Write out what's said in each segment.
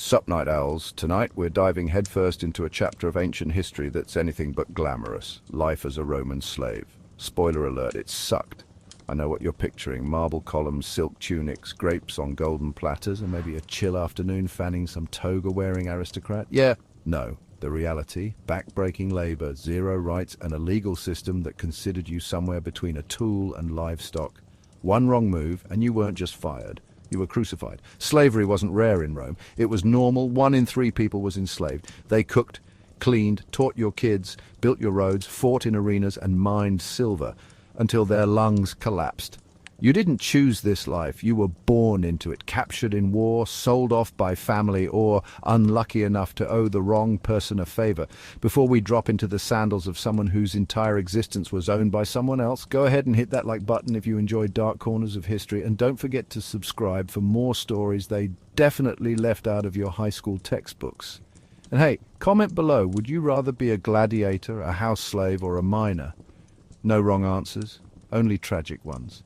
Sup, night owls. Tonight we're diving headfirst into a chapter of ancient history that's anything but glamorous. Life as a Roman slave. Spoiler alert, it sucked. I know what you're picturing. Marble columns, silk tunics, grapes on golden platters, and maybe a chill afternoon fanning some toga-wearing aristocrat. Yeah, no. The reality, backbreaking labor, zero rights, and a legal system that considered you somewhere between a tool and livestock. One wrong move, and you weren't just fired. You were crucified. Slavery wasn't rare in Rome. It was normal. 1 in 3 people was enslaved. They cooked, cleaned, taught your kids, built your roads, fought in arenas, and mined silver until their lungs collapsed. You didn't choose this life. You were born into it, captured in war, sold off by family, or unlucky enough to owe the wrong person a favor. Before we drop into the sandals of someone whose entire existence was owned by someone else, go ahead and hit that like button if you enjoy dark corners of history, and don't forget to subscribe for more stories they definitely left out of your high school textbooks. And hey, comment below, would you rather be a gladiator, a house slave, or a miner? No wrong answers, only tragic ones.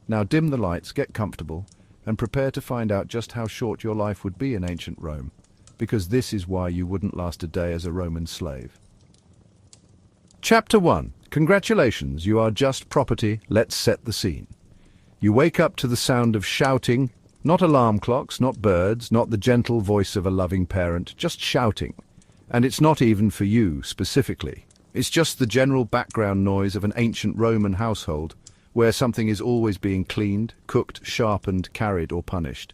Now dim the lights, get comfortable, and prepare to find out just how short your life would be in ancient Rome, because this is why you wouldn't last a day as a Roman slave. Chapter 1. Congratulations, you are just property. Let's set the scene. You wake up to the sound of shouting, not alarm clocks, not birds, not the gentle voice of a loving parent, just shouting. And it's not even for you, specifically. It's just the general background noise of an ancient Roman household, where something is always being cleaned, cooked, sharpened, carried, or punished.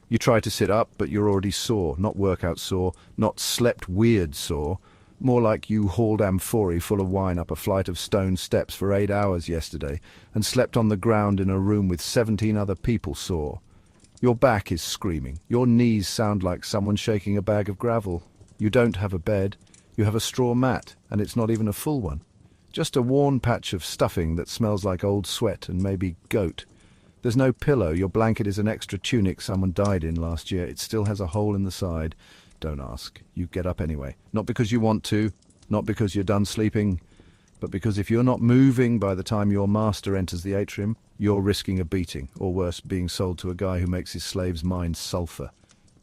You try to sit up, but you're already sore, not workout sore, not slept weird sore, more like you hauled amphorae full of wine up a flight of stone steps for 8 hours yesterday and slept on the ground in a room with 17 other people sore. Your back is screaming. Your knees sound like someone shaking a bag of gravel. You don't have a bed. You have a straw mat, and it's not even a full one. Just a worn patch of stuffing that smells like old sweat and maybe goat. There's no pillow. Your blanket is an extra tunic someone died in last year. It still has a hole in the side. Don't ask. You get up anyway. Not because you want to, not because you're done sleeping, but because if you're not moving by the time your master enters the atrium, you're risking a beating, or worse, being sold to a guy who makes his slaves mine sulfur.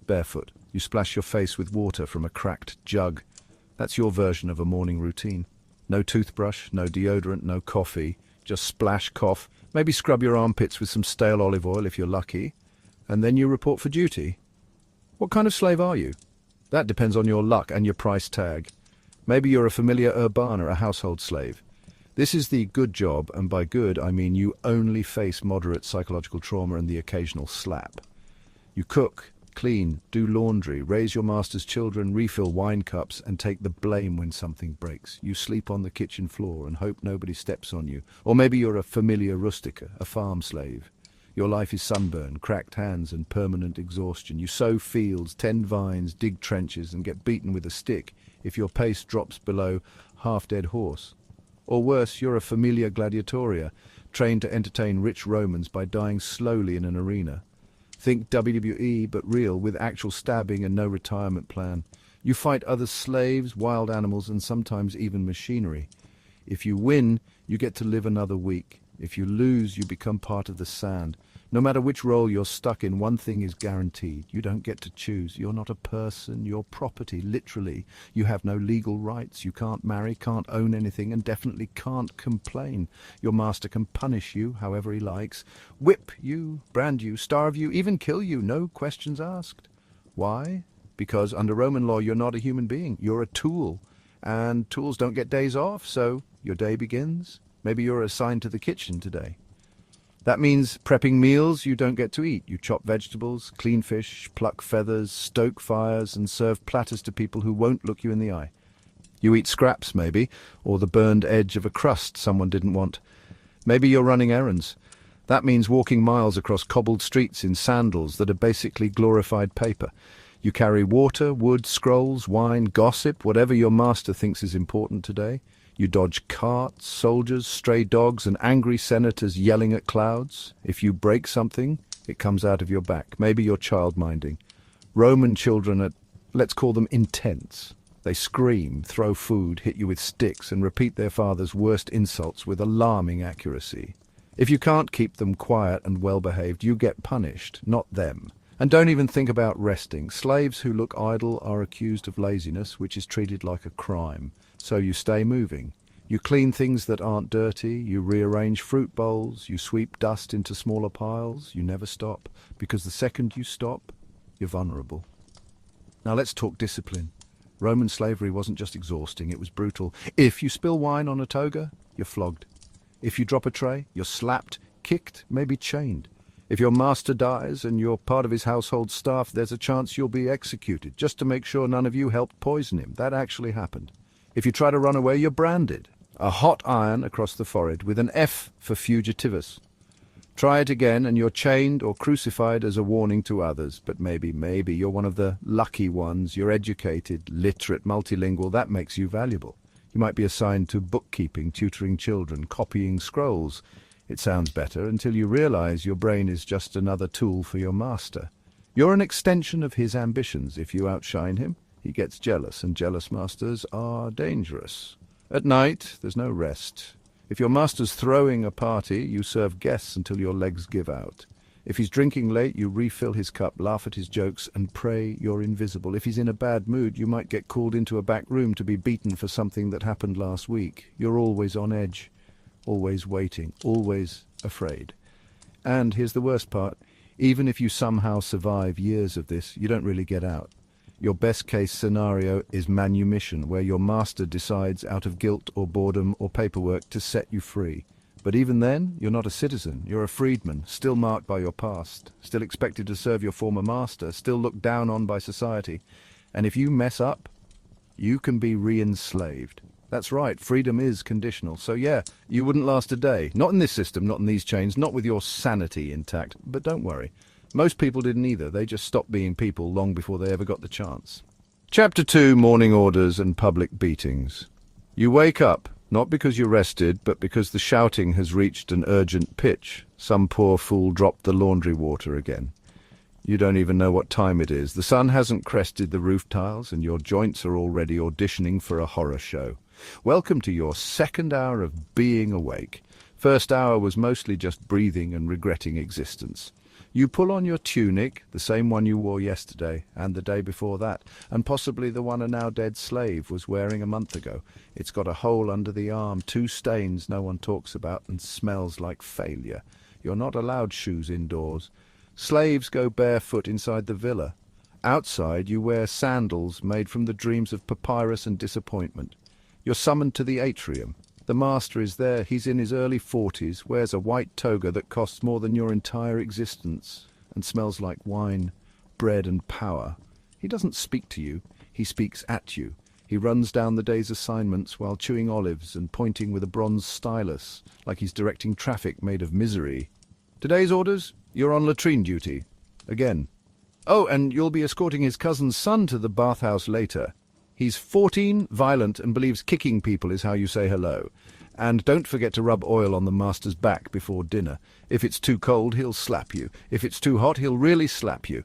Barefoot, you splash your face with water from a cracked jug. That's your version of a morning routine. No toothbrush, no deodorant, no coffee, just splash, cough, maybe scrub your armpits with some stale olive oil if you're lucky, and then you report for duty. What kind of slave are you? That depends on your luck and your price tag. Maybe you're a familiar urbana, a household slave. This is the good job, and by good I mean you only face moderate psychological trauma and the occasional slap. You cook, clean, do laundry, raise your master's children, refill wine cups, and take the blame when something breaks. You sleep on the kitchen floor and hope nobody steps on you. Or maybe you're a familia rustica, a farm slave. Your life is sunburn, cracked hands, and permanent exhaustion. You sow fields, tend vines, dig trenches, and get beaten with a stick if your pace drops below half-dead horse. Or worse, you're a familia gladiatoria, trained to entertain rich Romans by dying slowly in an arena. Think WWE, but real, with actual stabbing and no retirement plan. You fight other slaves, wild animals, and sometimes even machinery. If you win, you get to live another week. If you lose, you become part of the sand. No matter which role you're stuck in, one thing is guaranteed. You don't get to choose. You're not a person. You're property, literally. You have no legal rights. You can't marry, can't own anything, and definitely can't complain. Your master can punish you however he likes, whip you, brand you, starve you, even kill you, no questions asked. Why? Because under Roman law, you're not a human being. You're a tool, and tools don't get days off, so your day begins. Maybe you're assigned to the kitchen today. That means prepping meals you don't get to eat. You chop vegetables, clean fish, pluck feathers, stoke fires, and serve platters to people who won't look you in the eye. You eat scraps, maybe, or the burned edge of a crust someone didn't want. Maybe you're running errands. That means walking miles across cobbled streets in sandals that are basically glorified paper. You carry water, wood, scrolls, wine, gossip, whatever your master thinks is important today. You dodge carts, soldiers, stray dogs, and angry senators yelling at clouds. If you break something, it comes out of your back. Maybe you're child-minding. Roman children are, let's call them, intense. They scream, throw food, hit you with sticks, and repeat their father's worst insults with alarming accuracy. If you can't keep them quiet and well-behaved, you get punished, not them. And don't even think about resting. Slaves who look idle are accused of laziness, which is treated like a crime. So you stay moving. You clean things that aren't dirty, you rearrange fruit bowls, you sweep dust into smaller piles, you never stop, because the second you stop, you're vulnerable. Now let's talk discipline. Roman slavery wasn't just exhausting, it was brutal. If you spill wine on a toga, you're flogged. If you drop a tray, you're slapped, kicked, maybe chained. If your master dies and you're part of his household staff, there's a chance you'll be executed, just to make sure none of you helped poison him. That actually happened. If you try to run away, you're branded. A hot iron across the forehead with an F for fugitivus. Try it again and you're chained or crucified as a warning to others. But maybe you're one of the lucky ones. You're educated, literate, multilingual. That makes you valuable. You might be assigned to bookkeeping, tutoring children, copying scrolls. It sounds better until you realize your brain is just another tool for your master. You're an extension of his ambitions. If you outshine him, he gets jealous, and jealous masters are dangerous. At night, there's no rest. If your master's throwing a party, you serve guests until your legs give out. If he's drinking late, you refill his cup, laugh at his jokes, and pray you're invisible. If he's in a bad mood, you might get called into a back room to be beaten for something that happened last week. You're always on edge, always waiting, always afraid. And here's the worst part. Even if you somehow survive years of this, you don't really get out. Your best-case scenario is manumission, where your master decides out of guilt or boredom or paperwork to set you free. But even then, you're not a citizen. You're a freedman, still marked by your past, still expected to serve your former master, still looked down on by society. And if you mess up, you can be re-enslaved. That's right, freedom is conditional. So yeah, you wouldn't last a day. Not in this system, not in these chains, not with your sanity intact. But don't worry. Most people didn't either. They just stopped being people long before they ever got the chance. Chapter 2, Morning Orders and Public Beatings. You wake up, not because you're rested, but because the shouting has reached an urgent pitch. Some poor fool dropped the laundry water again. You don't even know what time it is. The sun hasn't crested the roof tiles, and your joints are already auditioning for a horror show. Welcome to your second hour of being awake. First hour was mostly just breathing and regretting existence. You pull on your tunic, the same one you wore yesterday and the day before that, and possibly the one a now dead slave was wearing a month ago. It's got a hole under the arm, 2 stains no one talks about, and smells like failure. You're not allowed shoes indoors. Slaves go barefoot inside the villa. Outside you wear sandals made from the dreams of papyrus and disappointment. You're summoned to the atrium. The master is there. He's in his early 40s, wears a white toga that costs more than your entire existence, and smells like wine, bread and power. He doesn't speak to you. He speaks at you. He runs down the day's assignments while chewing olives and pointing with a bronze stylus, like he's directing traffic made of misery. Today's orders? You're on latrine duty. Again. Oh, and you'll be escorting his cousin's son to the bathhouse later. He's 14, violent, and believes kicking people is how you say hello. And don't forget to rub oil on the master's back before dinner. If it's too cold, he'll slap you. If it's too hot, he'll really slap you.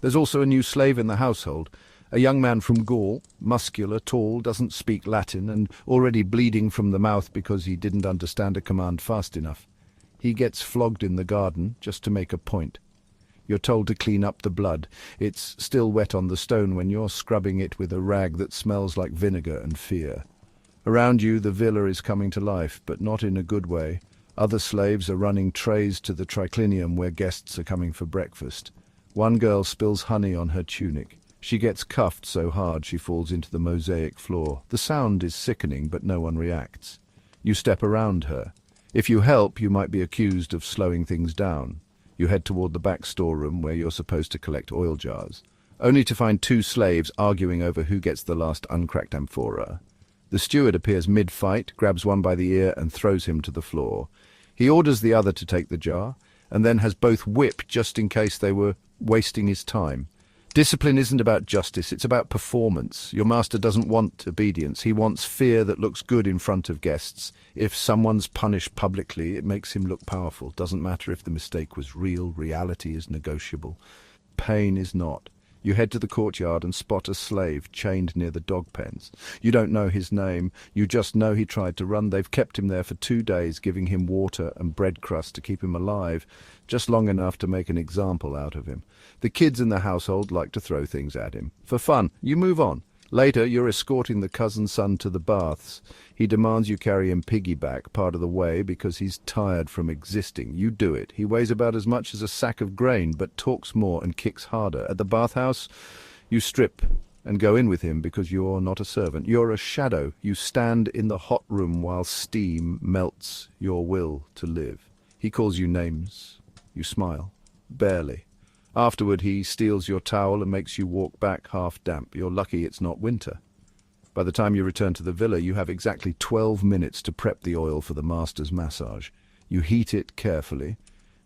There's also a new slave in the household, a young man from Gaul, muscular, tall, doesn't speak Latin, and already bleeding from the mouth because he didn't understand a command fast enough. He gets flogged in the garden just to make a point. You're told to clean up the blood. It's still wet on the stone when you're scrubbing it with a rag that smells like vinegar and fear. Around you, the villa is coming to life, but not in a good way. Other slaves are running trays to the triclinium where guests are coming for breakfast. One girl spills honey on her tunic. She gets cuffed so hard she falls into the mosaic floor. The sound is sickening, but no one reacts. You step around her. If you help, you might be accused of slowing things down. You head toward the back storeroom where you're supposed to collect oil jars, only to find 2 slaves arguing over who gets the last uncracked amphora. The steward appears mid-fight, grabs one by the ear and throws him to the floor. He orders the other to take the jar, and then has both whipped just in case they were wasting his time. Discipline isn't about justice, it's about performance. Your master doesn't want obedience, he wants fear that looks good in front of guests. If someone's punished publicly, it makes him look powerful. Doesn't matter if the mistake was real, reality is negotiable. Pain is not. You head to the courtyard and spot a slave chained near the dog pens. You don't know his name, you just know he tried to run. They've kept him there for 2 days, giving him water and bread crust to keep him alive, just long enough to make an example out of him. The kids in the household like to throw things at him. For fun, you move on. Later, you're escorting the cousin's son to the baths. He demands you carry him piggyback part of the way because he's tired from existing. You do it. He weighs about as much as a sack of grain, but talks more and kicks harder. At the bathhouse, you strip and go in with him because you're not a servant. You're a shadow. You stand in the hot room while steam melts your will to live. He calls you names. You smile. Barely. Afterward, he steals your towel and makes you walk back half damp. You're lucky it's not winter. By the time you return to the villa, you have exactly 12 minutes to prep the oil for the master's massage. You heat it carefully,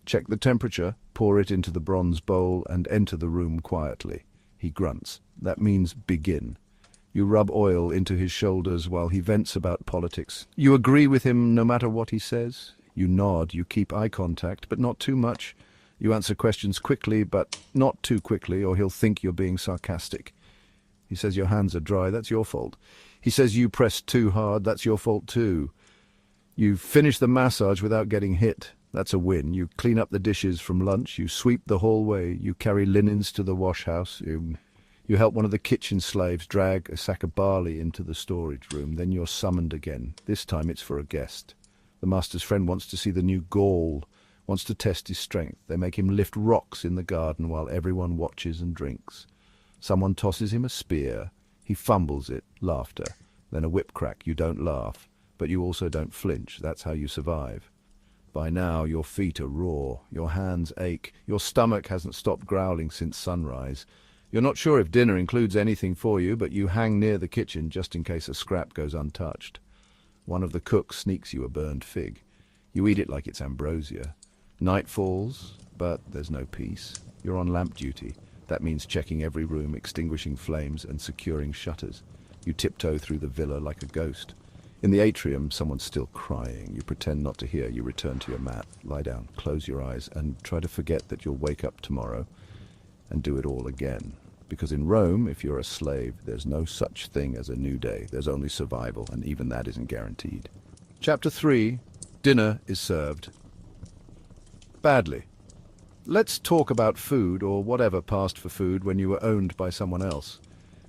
check the temperature, pour it into the bronze bowl, and enter the room quietly. He grunts. That means begin. You rub oil into his shoulders while he vents about politics. You agree with him no matter what he says. You nod, you keep eye contact, but not too much. You answer questions quickly, but not too quickly, or he'll think you're being sarcastic. He says your hands are dry, that's your fault. He says you pressed too hard, that's your fault too. You finish the massage without getting hit, that's a win. You clean up the dishes from lunch, you sweep the hallway, you carry linens to the wash house, you help one of the kitchen slaves drag a sack of barley into the storage room. Then you're summoned again. This time it's for a guest. The master's friend wants to see the new Gaul, wants to test his strength. They make him lift rocks in the garden while everyone watches and drinks. Someone tosses him a spear. He fumbles it, laughter. Then a whip crack. You don't laugh, but you also don't flinch. That's how you survive. By now, your feet are raw. Your hands ache. Your stomach hasn't stopped growling since sunrise. You're not sure if dinner includes anything for you, but you hang near the kitchen just in case a scrap goes untouched. One of the cooks sneaks you a burned fig. You eat it like it's ambrosia. Night falls, but there's no peace. You're on lamp duty. That means checking every room, extinguishing flames, and securing shutters. You tiptoe through the villa like a ghost. In the atrium, someone's still crying. You pretend not to hear. You return to your mat, lie down, close your eyes, and try to forget that you'll wake up tomorrow and do it all again. Because in Rome, if you're a slave, there's no such thing as a new day. There's only survival, and even that isn't guaranteed. Chapter 3. Dinner is served. Badly. Let's talk about food, or whatever passed for food when you were owned by someone else.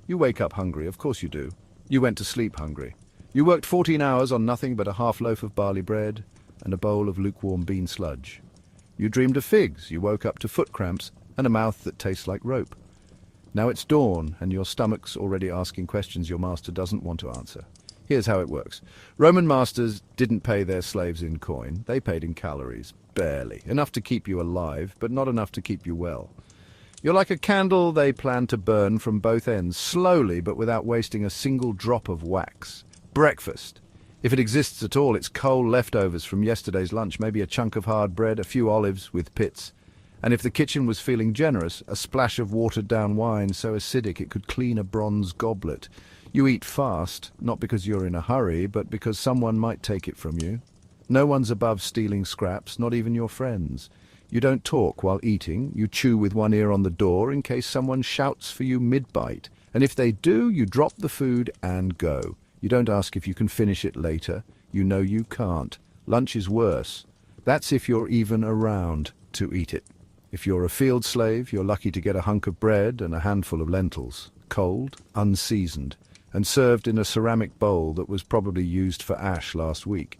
You wake up hungry, of course you do. You went to sleep hungry. You worked 14 hours on nothing but a half loaf of barley bread and a bowl of lukewarm bean sludge. You dreamed of figs. You woke up to foot cramps and a mouth that tastes like rope. Now it's dawn, and your stomach's already asking questions your master doesn't want to answer. Here's how it works. Roman masters didn't pay their slaves in coin. They paid in calories. Barely. Enough to keep you alive, but not enough to keep you well. You're like a candle they plan to burn from both ends, slowly but without wasting a single drop of wax. Breakfast. If it exists at all, it's coal leftovers from yesterday's lunch, maybe a chunk of hard bread, a few olives with pits. And if the kitchen was feeling generous, a splash of watered-down wine so acidic it could clean a bronze goblet. You eat fast, not because you're in a hurry, but because someone might take it from you. No one's above stealing scraps, not even your friends. You don't talk while eating. You chew with one ear on the door in case someone shouts for you mid-bite. And if they do, you drop the food and go. You don't ask if you can finish it later. You know you can't. Lunch is worse. That's if you're even around to eat it. If you're a field slave, you're lucky to get a hunk of bread and a handful of lentils, cold, unseasoned, and served in a ceramic bowl that was probably used for ash last week.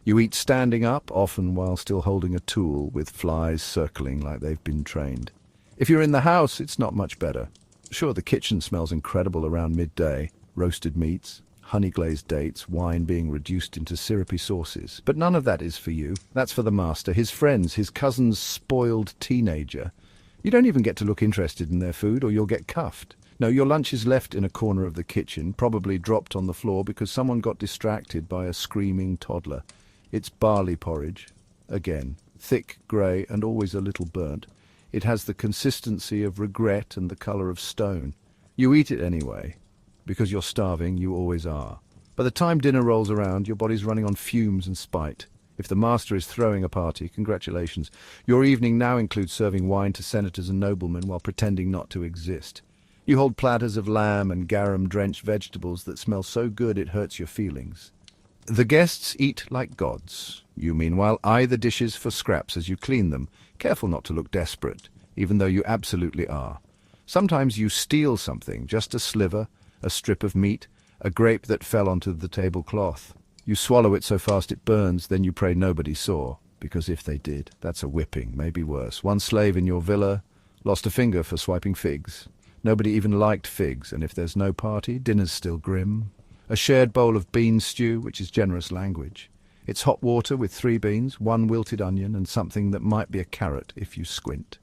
You eat standing up, often while still holding a tool, with flies circling like they've been trained. If you're in the house, it's not much better. Sure, the kitchen smells incredible around midday, roasted meats, honey-glazed dates, wine being reduced into syrupy sauces. But none of that is for you. That's for the master, his friends, his cousin's spoiled teenager. You don't even get to look interested in their food, or you'll get cuffed. No, your lunch is left in a corner of the kitchen, probably dropped on the floor because someone got distracted by a screaming toddler. It's barley porridge, again, thick, grey, and always a little burnt. It has the consistency of regret and the colour of stone. You eat it anyway. Because you're starving, you always are. By the time dinner rolls around, your body's running on fumes and spite. If the master is throwing a party, congratulations. Your evening now includes serving wine to senators and noblemen while pretending not to exist. You hold platters of lamb and garum-drenched vegetables that smell so good it hurts your feelings. The guests eat like gods. You, meanwhile, eye the dishes for scraps as you clean them, careful not to look desperate, even though you absolutely are. Sometimes you steal something, just a sliver, a strip of meat, a grape that fell onto the tablecloth. You swallow it so fast it burns, then you pray nobody saw, because if they did, that's a whipping, maybe worse. One slave in your villa lost a finger for swiping figs. Nobody even liked figs, and if there's no party, dinner's still grim. A shared bowl of bean stew, which is generous language. It's hot water with 3 beans, 1 wilted onion, and something that might be a carrot if you squint.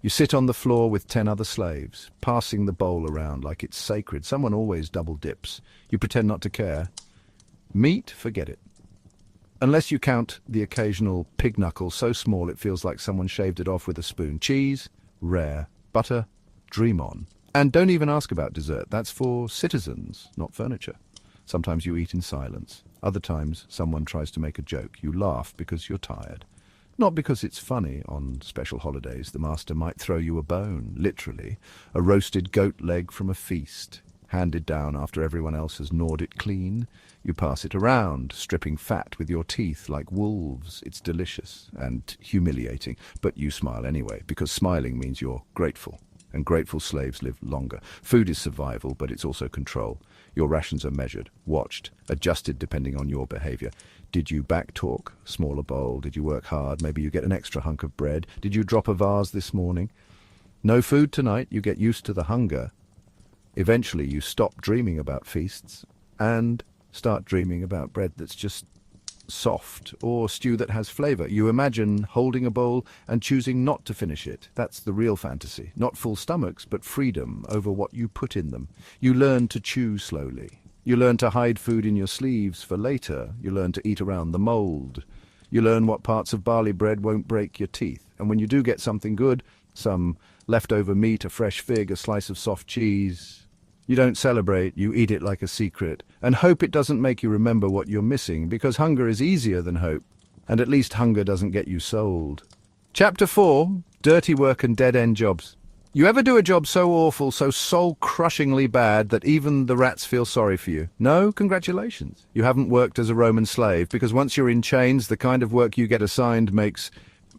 You sit on the floor with 10 other slaves, passing the bowl around like it's sacred. Someone always double dips. You pretend not to care. Meat, forget it. Unless you count the occasional pig knuckle so small it feels like someone shaved it off with a spoon. Cheese, rare. Butter, dream on. And don't even ask about dessert. That's for citizens, not furniture. Sometimes you eat in silence. Other times someone tries to make a joke. You laugh because you're tired. Not because it's funny. On special holidays, the master might throw you a bone, literally, a roasted goat leg from a feast, handed down after everyone else has gnawed it clean. You pass it around, stripping fat with your teeth like wolves. It's delicious and humiliating, but you smile anyway, because smiling means you're grateful. And grateful slaves live longer. Food is survival, but it's also control. Your rations are measured, watched, adjusted depending on your behavior. Did you backtalk? Smaller bowl. Did you work hard? Maybe you get an extra hunk of bread. Did you drop a vase this morning? No food tonight. You get used to the hunger. Eventually you stop dreaming about feasts and start dreaming about bread that's just soft, or stew that has flavor. You imagine holding a bowl and choosing not to finish it. That's the real fantasy. Not full stomachs, but freedom over what you put in them. You learn to chew slowly. You learn to hide food in your sleeves for later. You learn to eat around the mold. You learn what parts of barley bread won't break your teeth. And when you do get something good, some leftover meat, a fresh fig, a slice of soft cheese, you don't celebrate, you eat it like a secret, and hope it doesn't make you remember what you're missing, because hunger is easier than hope, and at least hunger doesn't get you sold. Chapter 4, Dirty Work and Dead-End Jobs. You ever do a job so awful, so soul-crushingly bad that even the rats feel sorry for you? No? Congratulations. You haven't worked as a Roman slave, because once you're in chains, the kind of work you get assigned makes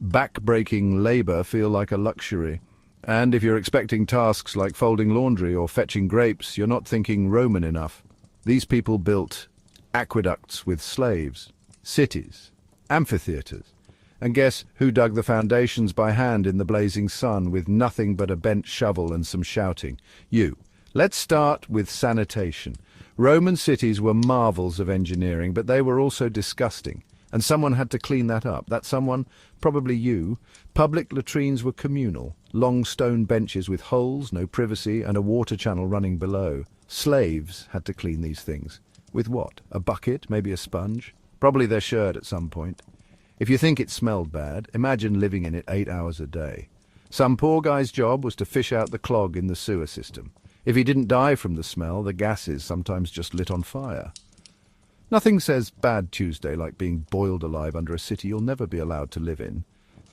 backbreaking labor feel like a luxury. And if you're expecting tasks like folding laundry or fetching grapes, you're not thinking Roman enough. These people built aqueducts with slaves, cities, amphitheaters. And guess who dug the foundations by hand in the blazing sun with nothing but a bent shovel and some shouting? You. Let's start with sanitation. Roman cities were marvels of engineering, but they were also disgusting. And someone had to clean that up. That someone, probably you. Public latrines were communal. Long stone benches with holes, no privacy, and a water channel running below. Slaves had to clean these things. With what? A bucket, maybe a sponge? Probably their shirt at some point. If you think it smelled bad, imagine living in it 8 hours a day. Some poor guy's job was to fish out the clog in the sewer system. If he didn't die from the smell, the gases sometimes just lit on fire. Nothing says Bad Tuesday like being boiled alive under a city you'll never be allowed to live in.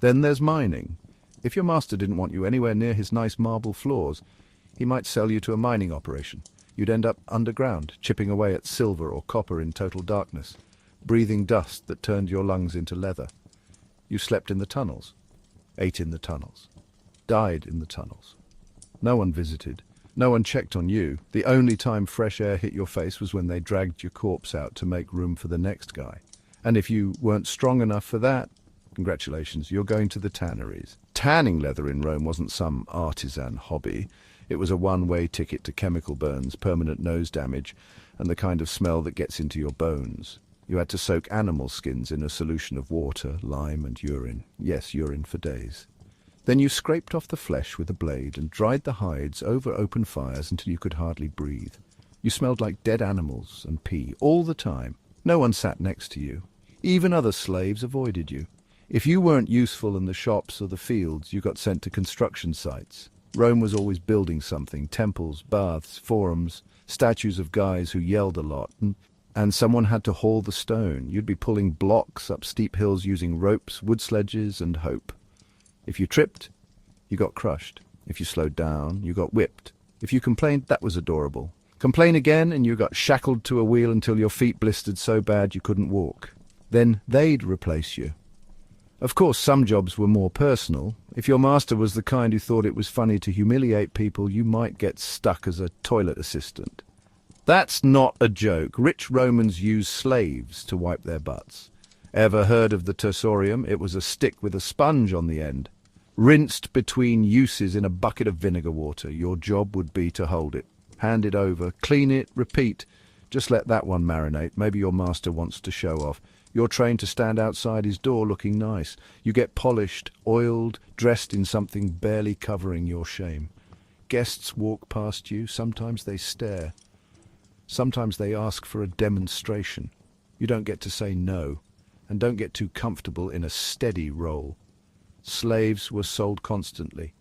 Then there's mining. If your master didn't want you anywhere near his nice marble floors, he might sell you to a mining operation. You'd end up underground, chipping away at silver or copper in total darkness, breathing dust that turned your lungs into leather. You slept in the tunnels, ate in the tunnels, died in the tunnels. No one visited. No one checked on you. The only time fresh air hit your face was when they dragged your corpse out to make room for the next guy. And if you weren't strong enough for that, congratulations, you're going to the tanneries. Tanning leather in Rome wasn't some artisan hobby. It was a one-way ticket to chemical burns, permanent nose damage, and the kind of smell that gets into your bones. You had to soak animal skins in a solution of water, lime, and urine. Yes, urine for days. Then you scraped off the flesh with a blade and dried the hides over open fires until you could hardly breathe. You smelled like dead animals and pee all the time. No one sat next to you. Even other slaves avoided you. If you weren't useful in the shops or the fields, you got sent to construction sites. Rome was always building something: temples, baths, forums, statues of guys who yelled a lot, and someone had to haul the stone. You'd be pulling blocks up steep hills using ropes, wood sledges, and hope. If you tripped, you got crushed. If you slowed down, you got whipped. If you complained, that was adorable. Complain again and you got shackled to a wheel until your feet blistered so bad you couldn't walk. Then they'd replace you. Of course, some jobs were more personal. If your master was the kind who thought it was funny to humiliate people, you might get stuck as a toilet assistant. That's not a joke. Rich Romans used slaves to wipe their butts. Ever heard of the tersorium? It was a stick with a sponge on the end. Rinsed between uses in a bucket of vinegar water. Your job would be to hold it, hand it over, clean it, repeat. Just let that one marinate. Maybe your master wants to show off. You're trained to stand outside his door looking nice. You get polished, oiled, dressed in something barely covering your shame. Guests walk past you. Sometimes they stare. Sometimes they ask for a demonstration. You don't get to say no, and don't get too comfortable in a steady role. Slaves were sold constantly.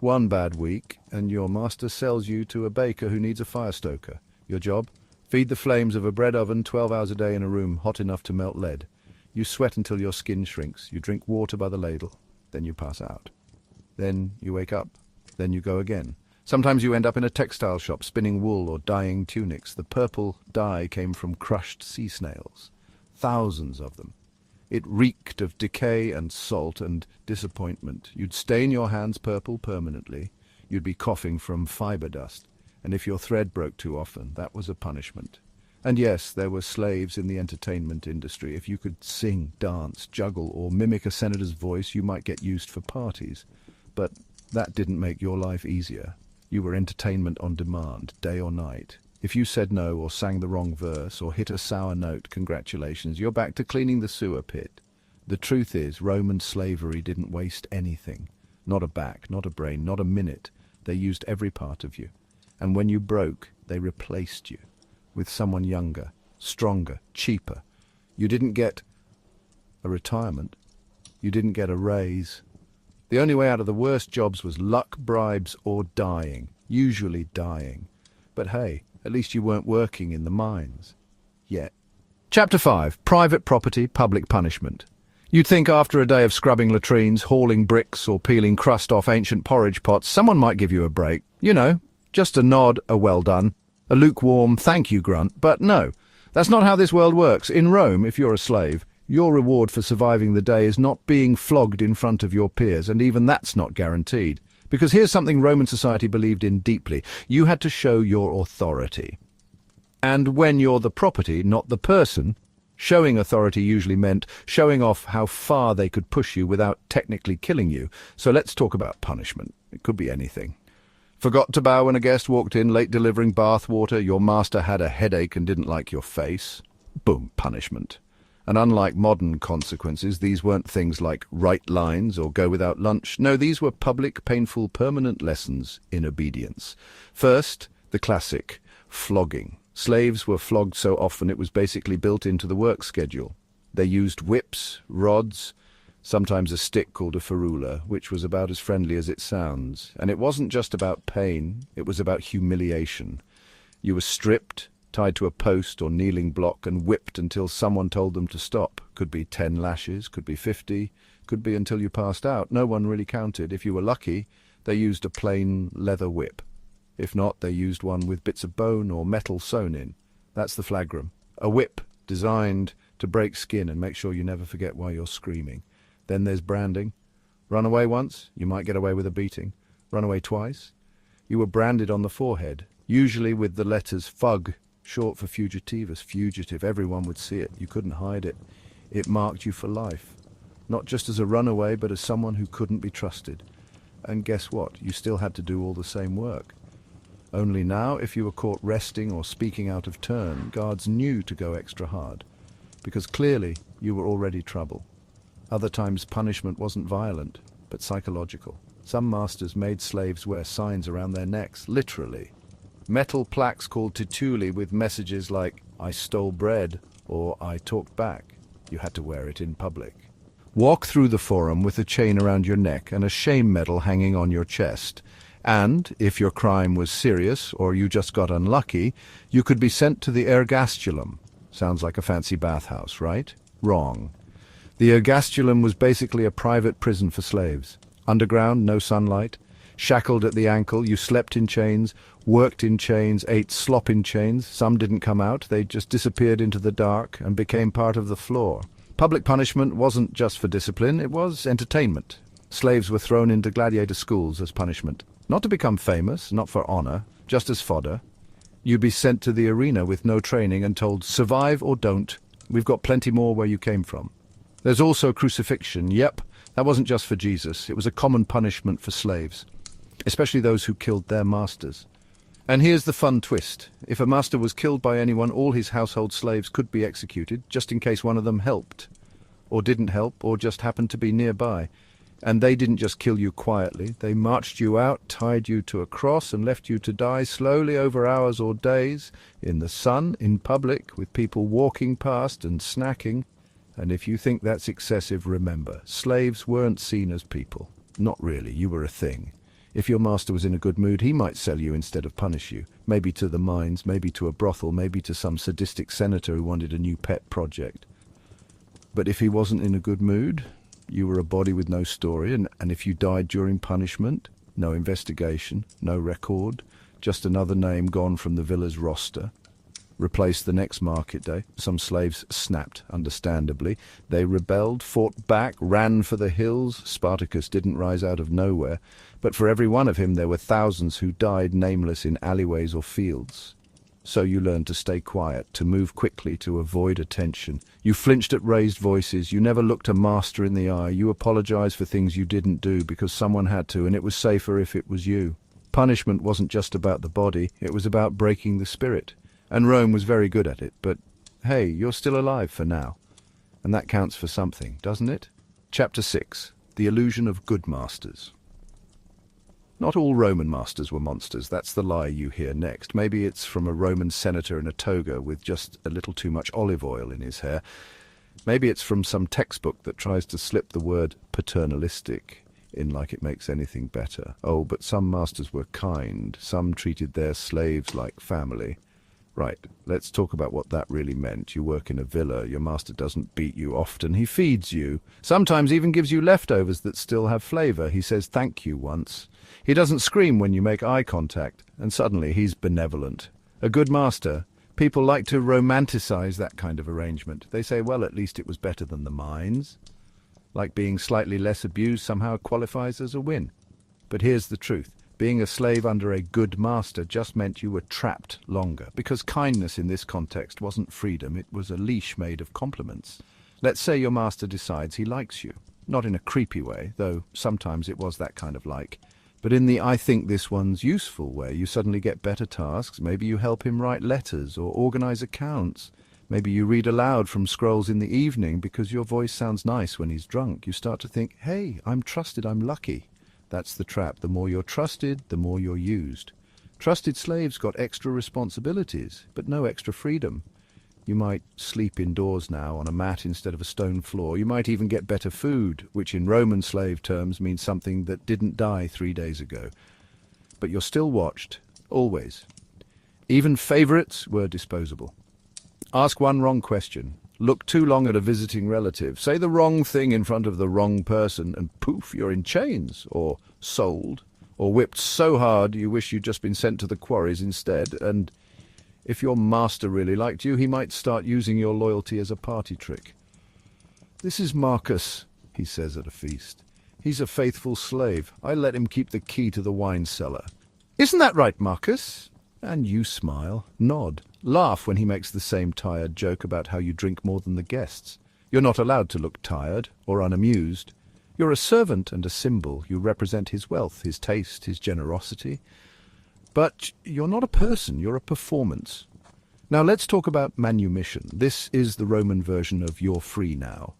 One bad week, and your master sells you to a baker who needs a fire stoker. Your job? Feed the flames of a bread oven 12 hours a day in a room hot enough to melt lead. You sweat until your skin shrinks. You drink water by the ladle. Then you pass out. Then you wake up. Then you go again. Sometimes you end up in a textile shop spinning wool or dyeing tunics. The purple dye came from crushed sea snails. Thousands of them. It reeked of decay and salt and disappointment. You'd stain your hands purple permanently. You'd be coughing from fiber dust. And if your thread broke too often, that was a punishment. And yes, there were slaves in the entertainment industry. If you could sing, dance, juggle, or mimic a senator's voice, you might get used for parties. But that didn't make your life easier. You were entertainment on demand, day or night. If you said no or sang the wrong verse or hit a sour note, congratulations, you're back to cleaning the sewer pit. The truth is, Roman slavery didn't waste anything. Not a back, not a brain, not a minute. They used every part of you. And when you broke, they replaced you with someone younger, stronger, cheaper. You didn't get a retirement. You didn't get a raise. The only way out of the worst jobs was luck, bribes, or dying. Usually dying. But hey, at least you weren't working in the mines. Yet. Chapter 5. Private property, public punishment. You'd think after a day of scrubbing latrines, hauling bricks, or peeling crust off ancient porridge pots, someone might give you a break. You know, just a nod, a well done, a lukewarm thank you grunt. But no, that's not how this world works. In Rome, if you're a slave, your reward for surviving the day is not being flogged in front of your peers, and even that's not guaranteed. Because here's something Roman society believed in deeply. You had to show your authority. And when you're the property, not the person, showing authority usually meant showing off how far they could push you without technically killing you. So let's talk about punishment. It could be anything. Forgot to bow when a guest walked in, late delivering bath water, your master had a headache and didn't like your face. Boom, punishment. And unlike modern consequences, these weren't things like write lines or go without lunch. No, these were public, painful, permanent lessons in obedience. First, the classic, flogging. Slaves were flogged so often it was basically built into the work schedule. They used whips, rods, sometimes a stick called a ferula, which was about as friendly as it sounds. And it wasn't just about pain, it was about humiliation. You were stripped, tied to a post or kneeling block, and whipped until someone told them to stop. Could be 10 lashes, could be 50, could be until you passed out. No one really counted. If you were lucky, they used a plain leather whip. If not, they used one with bits of bone or metal sewn in. That's the flagrum. A whip designed to break skin and make sure you never forget why you're screaming. Then there's branding. Run away once, you might get away with a beating. Run away twice, you were branded on the forehead, usually with the letters FUG, short for fugitivus, fugitive. Everyone would see it. You couldn't hide it. It marked you for life. Not just as a runaway, but as someone who couldn't be trusted. And guess what? You still had to do all the same work. Only now, if you were caught resting or speaking out of turn, guards knew to go extra hard. Because clearly, you were already trouble. Other times, punishment wasn't violent, but psychological. Some masters made slaves wear signs around their necks, literally. Metal plaques called tituli with messages like, I stole bread, or I talked back. You had to wear it in public. Walk through the forum with a chain around your neck and a shame medal hanging on your chest. And, if your crime was serious, or you just got unlucky, you could be sent to the ergastulum. Sounds like a fancy bathhouse, right? Wrong. The ergastulum was basically a private prison for slaves. Underground, no sunlight. Shackled at the ankle, you slept in chains, worked in chains, ate slop in chains. Some didn't come out, they just disappeared into the dark and became part of the floor. Public punishment wasn't just for discipline, it was entertainment. Slaves were thrown into gladiator schools as punishment. Not to become famous, not for honor, just as fodder. You'd be sent to the arena with no training and told, survive or don't. We've got plenty more where you came from. There's also crucifixion. Yep, that wasn't just for Jesus. It was a common punishment for slaves, especially those who killed their masters. And here's the fun twist. If a master was killed by anyone, all his household slaves could be executed, just in case one of them helped, or didn't help, or just happened to be nearby. And they didn't just kill you quietly. They marched you out, tied you to a cross, and left you to die slowly over hours or days, in the sun, in public, with people walking past and snacking. And if you think that's excessive, remember, slaves weren't seen as people. Not really, you were a thing. If your master was in a good mood, he might sell you instead of punish you. Maybe to the mines, maybe to a brothel, maybe to some sadistic senator who wanted a new pet project. But if he wasn't in a good mood, you were a body with no story, and if you died during punishment, no investigation, no record, just another name gone from the villa's roster. Replaced the next market day. Some slaves snapped, understandably. They rebelled, fought back, ran for the hills. Spartacus didn't rise out of nowhere, but for every one of him there were thousands who died nameless in alleyways or fields. So you learned to stay quiet, to move quickly, to avoid attention. You flinched at raised voices. You never looked a master in the eye. You apologized for things you didn't do because someone had to, and it was safer if it was you. Punishment wasn't just about the body, it was about breaking the spirit. And Rome was very good at it, but hey, you're still alive for now. And that counts for something, doesn't it? Chapter 6. The Illusion of Good Masters. Not all Roman masters were monsters. That's the lie you hear next. Maybe it's from a Roman senator in a toga with just a little too much olive oil in his hair. Maybe it's from some textbook that tries to slip the word paternalistic in like it makes anything better. Oh, but some masters were kind. Some treated their slaves like family. Right, let's talk about what that really meant. You work in a villa, your master doesn't beat you often, he feeds you. Sometimes even gives you leftovers that still have flavor. He says thank you once. He doesn't scream when you make eye contact, and suddenly he's benevolent. A good master. People like to romanticize that kind of arrangement. They say, well, at least it was better than the mines. Like being slightly less abused somehow qualifies as a win. But here's the truth. Being a slave under a good master just meant you were trapped longer, because kindness in this context wasn't freedom, it was a leash made of compliments. Let's say your master decides he likes you. Not in a creepy way, though sometimes it was that kind of like. But in the I think this one's useful way, you suddenly get better tasks. Maybe you help him write letters or organize accounts. Maybe you read aloud from scrolls in the evening because your voice sounds nice when he's drunk. You start to think, hey, I'm trusted, I'm lucky. That's the trap. The more you're trusted, the more you're used. Trusted slaves got extra responsibilities, but no extra freedom. You might sleep indoors now on a mat instead of a stone floor. You might even get better food, which in Roman slave terms means something that didn't die 3 days ago. But you're still watched, always. Even favorites were disposable. Ask one wrong question. Look too long at a visiting relative. Say the wrong thing in front of the wrong person, and poof, you're in chains, or sold, or whipped so hard you wish you'd just been sent to the quarries instead. And if your master really liked you, he might start using your loyalty as a party trick. This is Marcus, he says at a feast. He's a faithful slave. I let him keep the key to the wine cellar. Isn't that right, Marcus? And you smile, nod, laugh when he makes the same tired joke about how you drink more than the guests. You're not allowed to look tired or unamused. You're a servant and a symbol. You represent his wealth, his taste, his generosity. But you're not a person, you're a performance. Now let's talk about manumission. This is the Roman version of you're free now.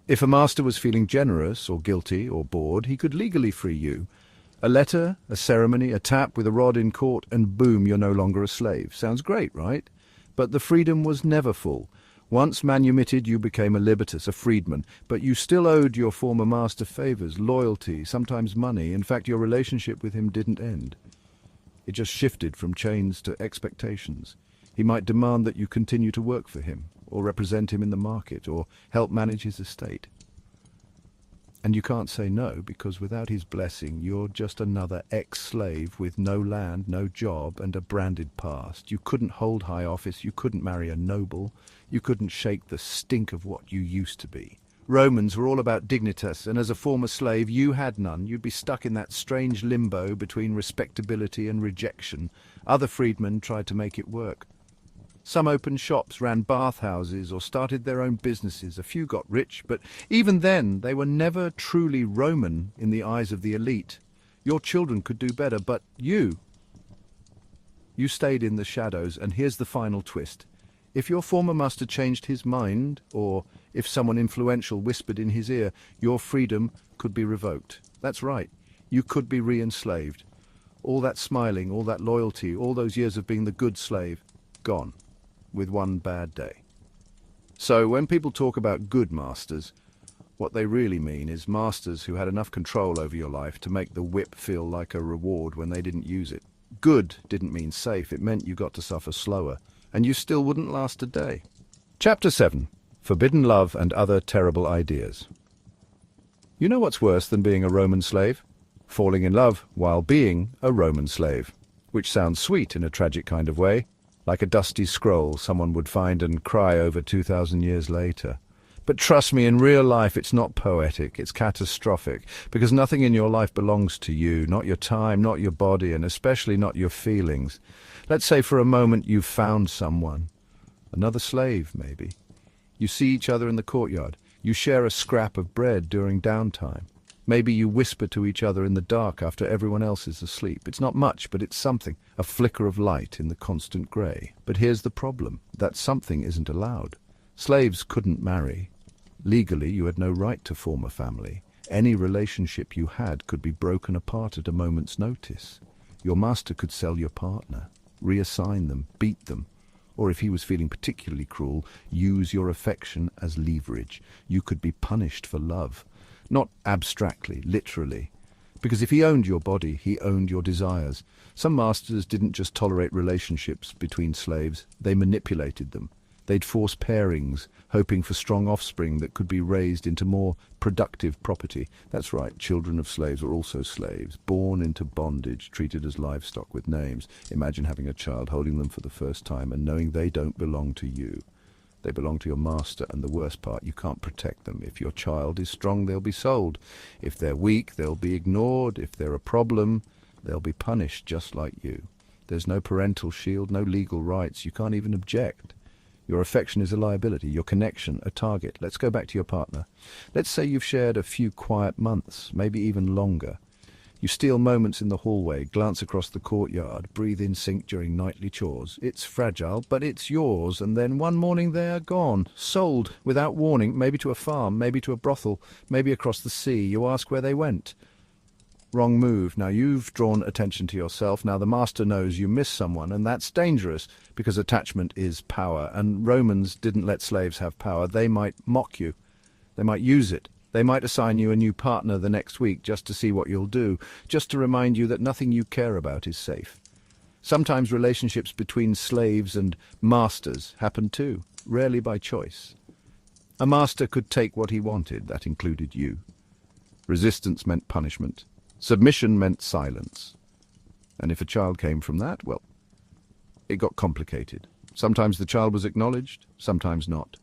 If a master was feeling generous or guilty or bored, he could legally free you. A letter, a ceremony, a tap with a rod in court, and boom, you're no longer a slave. Sounds great, right? But the freedom was never full. Once manumitted, you became a libertus, a freedman, but you still owed your former master favors, loyalty, sometimes money. In fact, your relationship with him didn't end. It just shifted from chains to expectations. He might demand that you continue to work for him, or represent him in the market, or help manage his estate. And you can't say no, because without his blessing, you're just another ex-slave with no land, no job, and a branded past. You couldn't hold high office, you couldn't marry a noble, you couldn't shake the stink of what you used to be. Romans were all about dignitas, and as a former slave, you had none. You'd be stuck in that strange limbo between respectability and rejection. Other freedmen tried to make it work. Some opened shops, ran bathhouses, or started their own businesses. A few got rich, but even then, they were never truly Roman in the eyes of the elite. Your children could do better, but you stayed in the shadows, and here's the final twist. If your former master changed his mind, or if someone influential whispered in his ear, your freedom could be revoked. That's right, you could be re-enslaved. All that smiling, all that loyalty, all those years of being the good slave, gone. With one bad day. So when people talk about good masters, what they really mean is masters who had enough control over your life to make the whip feel like a reward when they didn't use it. Good didn't mean safe, it meant you got to suffer slower, and you still wouldn't last a day. Chapter 7. Forbidden Love and Other Terrible Ideas. You know what's worse than being a Roman slave? Falling in love while being a Roman slave. Which sounds sweet in a tragic kind of way, like a dusty scroll someone would find and cry over 2,000 years later. But trust me, in real life it's not poetic, it's catastrophic, because nothing in your life belongs to you, not your time, not your body, and especially not your feelings. Let's say for a moment you've found someone. Another slave, maybe. You see each other in the courtyard. You share a scrap of bread during downtime. Maybe you whisper to each other in the dark after everyone else is asleep. It's not much, but it's something, a flicker of light in the constant grey. But here's the problem, that something isn't allowed. Slaves couldn't marry. Legally, you had no right to form a family. Any relationship you had could be broken apart at a moment's notice. Your master could sell your partner, reassign them, beat them, or if he was feeling particularly cruel, use your affection as leverage. You could be punished for love. Not abstractly, literally. Because if he owned your body, he owned your desires. Some masters didn't just tolerate relationships between slaves, they manipulated them. They'd force pairings, hoping for strong offspring that could be raised into more productive property. That's right, children of slaves were also slaves, born into bondage, treated as livestock with names. Imagine having a child, holding them for the first time, and knowing they don't belong to you. They belong to your master, and the worst part, you can't protect them. If your child is strong, they'll be sold. If they're weak, they'll be ignored. If they're a problem, they'll be punished just like you. There's no parental shield, no legal rights. You can't even object. Your affection is a liability, your connection a target. Let's go back to your partner. Let's say you've shared a few quiet months, maybe even longer. You steal moments in the hallway, glance across the courtyard, breathe in sync during nightly chores. It's fragile, but it's yours, and then one morning they're gone, sold, without warning, maybe to a farm, maybe to a brothel, maybe across the sea. You ask where they went. Wrong move. Now you've drawn attention to yourself. Now the master knows you miss someone, and that's dangerous, because attachment is power, and Romans didn't let slaves have power. They might mock you. They might use it. They might assign you a new partner the next week just to see what you'll do, just to remind you that nothing you care about is safe. Sometimes relationships between slaves and masters happen too, rarely by choice. A master could take what he wanted, that included you. Resistance meant punishment. Submission meant silence. And if a child came from that, well, it got complicated. Sometimes the child was acknowledged, sometimes not.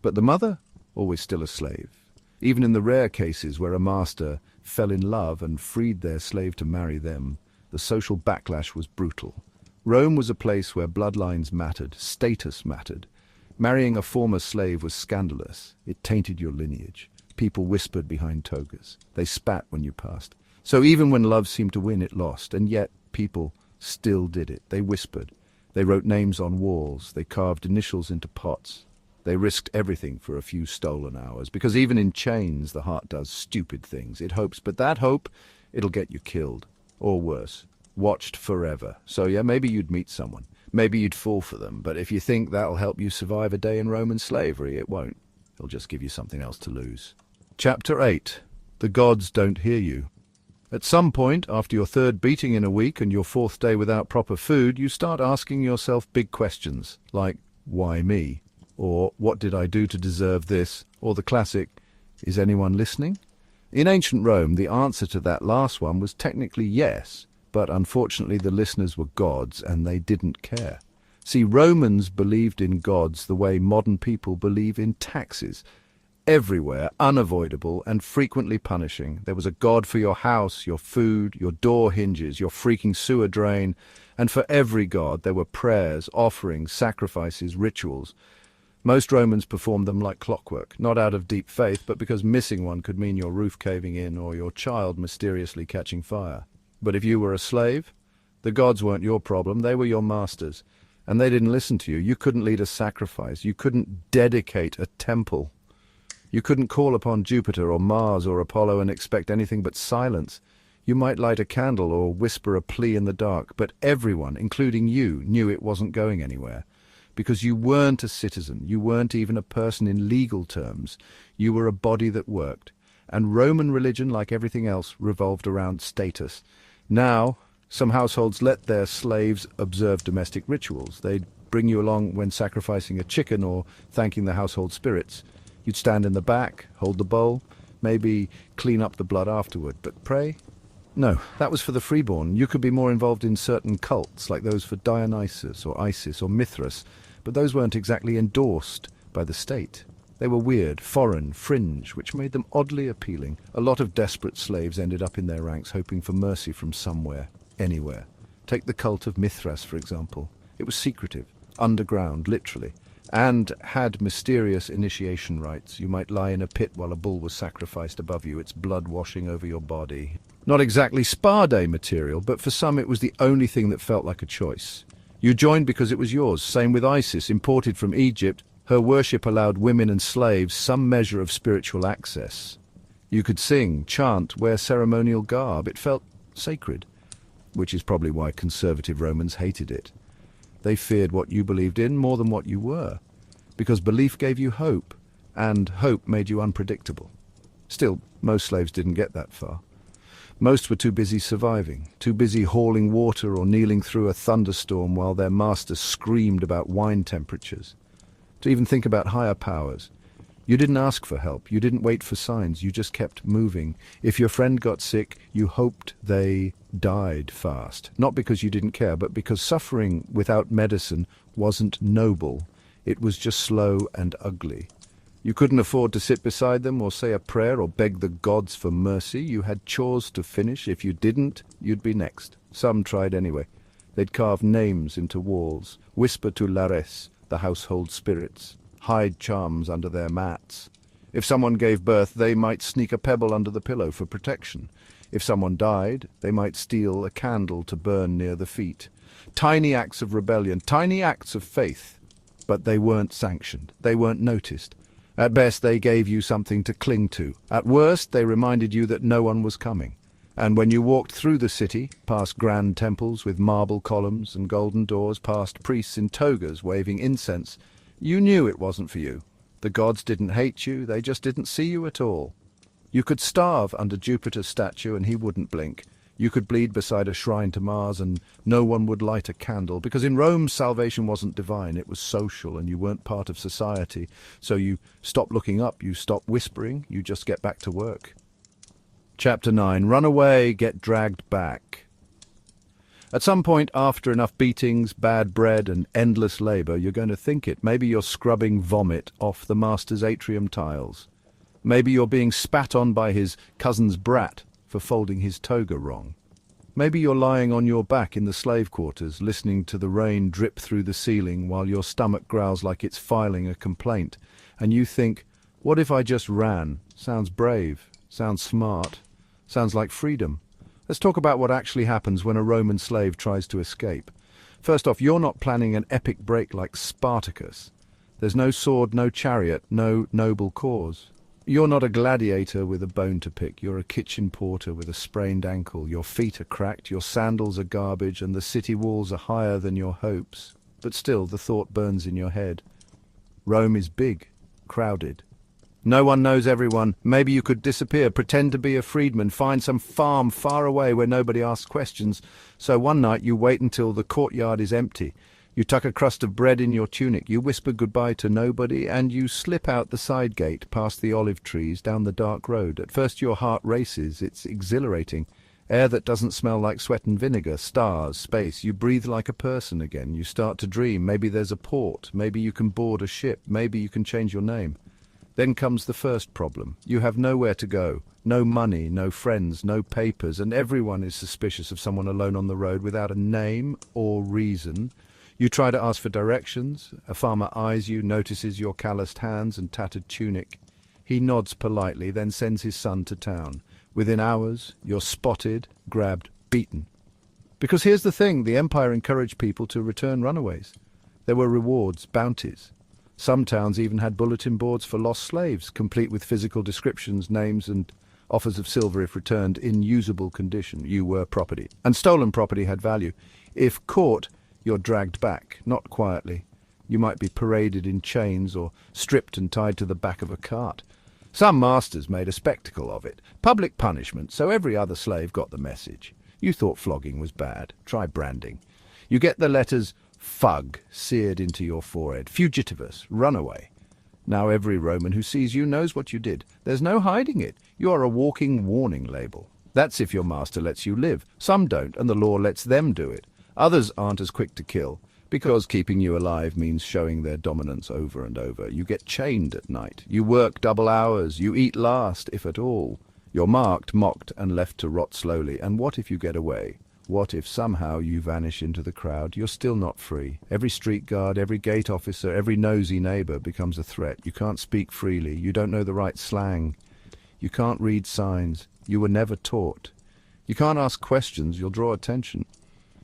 But the mother, always still a slave. Even in the rare cases where a master fell in love and freed their slave to marry them, the social backlash was brutal. Rome was a place where bloodlines mattered, status mattered. Marrying a former slave was scandalous. It tainted your lineage. People whispered behind togas. They spat when you passed. So even when love seemed to win, it lost. And yet people still did it. They whispered. They wrote names on walls. They carved initials into pots. They risked everything for a few stolen hours, because even in chains the heart does stupid things. It hopes, but that hope, it'll get you killed. Or worse, watched forever. So yeah, maybe you'd meet someone. Maybe you'd fall for them, but if you think that'll help you survive a day in Roman slavery, it won't. It'll just give you something else to lose. Chapter 8. The gods don't hear you. At some point, after your third beating in a week and your fourth day without proper food, you start asking yourself big questions, like, why me? Or, what did I do to deserve this? Or the classic, is anyone listening? In ancient Rome, the answer to that last one was technically yes, but unfortunately the listeners were gods and they didn't care. See, Romans believed in gods the way modern people believe in taxes. Everywhere, unavoidable and frequently punishing. There was a god for your house, your food, your door hinges, your freaking sewer drain, and for every god there were prayers, offerings, sacrifices, rituals. Most Romans performed them like clockwork, not out of deep faith, but because missing one could mean your roof caving in or your child mysteriously catching fire. But if you were a slave, the gods weren't your problem, they were your masters. And they didn't listen to you. You couldn't lead a sacrifice. You couldn't dedicate a temple. You couldn't call upon Jupiter or Mars or Apollo and expect anything but silence. You might light a candle or whisper a plea in the dark, but everyone, including you, knew it wasn't going anywhere. Because you weren't a citizen, you weren't even a person in legal terms. You were a body that worked. And Roman religion, like everything else, revolved around status. Now, some households let their slaves observe domestic rituals. They'd bring you along when sacrificing a chicken or thanking the household spirits. You'd stand in the back, hold the bowl, maybe clean up the blood afterward, but pray? No, that was for the freeborn. You could be more involved in certain cults, like those for Dionysus or Isis or Mithras, but those weren't exactly endorsed by the state. They were weird, foreign, fringe, which made them oddly appealing. A lot of desperate slaves ended up in their ranks hoping for mercy from somewhere, anywhere. Take the cult of Mithras, for example. It was secretive, underground, literally, and had mysterious initiation rites. You might lie in a pit while a bull was sacrificed above you, its blood washing over your body. Not exactly spa day material, but for some it was the only thing that felt like a choice. You joined because it was yours. Same with Isis, imported from Egypt. Her worship allowed women and slaves some measure of spiritual access. You could sing, chant, wear ceremonial garb. It felt sacred, which is probably why conservative Romans hated it. They feared what you believed in more than what you were, because belief gave you hope, and hope made you unpredictable. Still, most slaves didn't get that far. Most were too busy surviving, too busy hauling water or kneeling through a thunderstorm while their master screamed about wine temperatures. To even think about higher powers. You didn't ask for help, you didn't wait for signs, you just kept moving. If your friend got sick, you hoped they died fast. Not because you didn't care, but because suffering without medicine wasn't noble. It was just slow and ugly. You couldn't afford to sit beside them or say a prayer or beg the gods for mercy. You had chores to finish. If you didn't, you'd be next. Some tried anyway. They'd carve names into walls, whisper to Lares, the household spirits, hide charms under their mats. If someone gave birth, they might sneak a pebble under the pillow for protection. If someone died, they might steal a candle to burn near the feet. Tiny acts of rebellion, tiny acts of faith. But they weren't sanctioned. They weren't noticed. At best, they gave you something to cling to. At worst, they reminded you that no one was coming. And when you walked through the city, past grand temples with marble columns and golden doors, past priests in togas waving incense, you knew it wasn't for you. The gods didn't hate you, they just didn't see you at all. You could starve under Jupiter's statue and he wouldn't blink. You could bleed beside a shrine to Mars and no one would light a candle, because in Rome salvation wasn't divine, it was social and you weren't part of society. So you stopped looking up, you stopped whispering, you just get back to work. Chapter 9. Run away, get dragged back. At some point, after enough beatings, bad bread and endless labor, you're going to think it. Maybe you're scrubbing vomit off the master's atrium tiles. Maybe you're being spat on by his cousin's brat for folding his toga wrong. Maybe you're lying on your back in the slave quarters, listening to the rain drip through the ceiling while your stomach growls like it's filing a complaint, and you think, what if I just ran? Sounds brave, sounds smart, sounds like freedom. Let's talk about what actually happens when a Roman slave tries to escape. First off, you're not planning an epic break like Spartacus. There's no sword, no chariot, no noble cause. You're not a gladiator with a bone to pick. You're a kitchen porter with a sprained ankle. Your feet are cracked, your sandals are garbage, and the city walls are higher than your hopes. But still, the thought burns in your head. Rome is big, crowded. No one knows everyone. Maybe you could disappear, pretend to be a freedman, find some farm far away where nobody asks questions. So one night you wait until the courtyard is empty. You tuck a crust of bread in your tunic, you whisper goodbye to nobody, and you slip out the side gate past the olive trees down the dark road. At first your heart races, it's exhilarating. Air that doesn't smell like sweat and vinegar, stars, space. You breathe like a person again. You start to dream. Maybe there's a port. Maybe you can board a ship. Maybe you can change your name. Then comes the first problem. You have nowhere to go. No money, no friends, no papers, and everyone is suspicious of someone alone on the road without a name or reason. You try to ask for directions. A farmer eyes you, notices your calloused hands and tattered tunic. He nods politely, then sends his son to town. Within hours, you're spotted, grabbed, beaten. Because here's the thing, the Empire encouraged people to return runaways. There were rewards, bounties. Some towns even had bulletin boards for lost slaves, complete with physical descriptions, names, and offers of silver if returned in usable condition. You were property. And stolen property had value. If caught, you're dragged back, not quietly. You might be paraded in chains or stripped and tied to the back of a cart. Some masters made a spectacle of it. Public punishment, so every other slave got the message. You thought flogging was bad. Try branding. You get the letters FUG seared into your forehead. Fugitivus, runaway. Now every Roman who sees you knows what you did. There's no hiding it. You are a walking warning label. That's if your master lets you live. Some don't, and the law lets them do it. Others aren't as quick to kill, because keeping you alive means showing their dominance over and over. You get chained at night. You work double hours. You eat last, if at all. You're marked, mocked, and left to rot slowly. And what if you get away? What if somehow you vanish into the crowd? You're still not free. Every street guard, every gate officer, every nosy neighbor becomes a threat. You can't speak freely. You don't know the right slang. You can't read signs. You were never taught. You can't ask questions. You'll draw attention.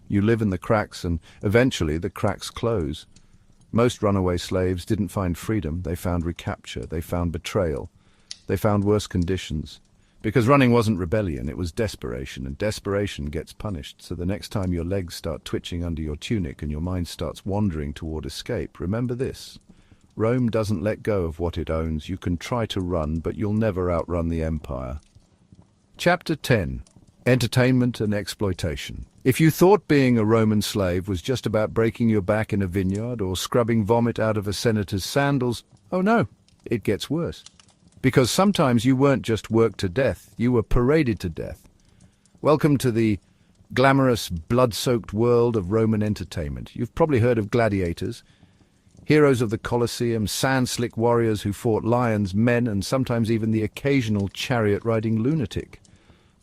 You live in the cracks, and eventually the cracks close. Most runaway slaves didn't find freedom. They found recapture. They found betrayal. They found worse conditions. Because running wasn't rebellion, it was desperation, and desperation gets punished. So the next time your legs start twitching under your tunic and your mind starts wandering toward escape, remember this. Rome doesn't let go of what it owns. You can try to run, but you'll never outrun the Empire. Chapter 10. Entertainment and Exploitation. If you thought being a Roman slave was just about breaking your back in a vineyard or scrubbing vomit out of a senator's sandals, oh no, it gets worse. Because sometimes you weren't just worked to death, you were paraded to death. Welcome to the glamorous, blood-soaked world of Roman entertainment. You've probably heard of gladiators, heroes of the Colosseum, sand-slick warriors who fought lions, men, and sometimes even the occasional chariot-riding lunatic.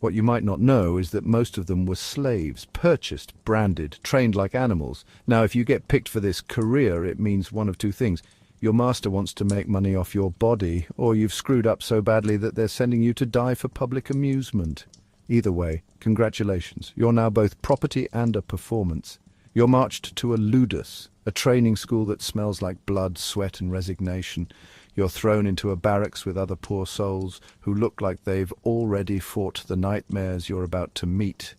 What you might not know is that most of them were slaves, purchased, branded, trained like animals. Now, if you get picked for this career, it means one of two things. Your master wants to make money off your body, or you've screwed up so badly that they're sending you to die for public amusement. Either way, congratulations. You're now both property and a performance. You're marched to a ludus, a training school that smells like blood, sweat, and resignation. You're thrown into a barracks with other poor souls who look like they've already fought the nightmares you're about to meet.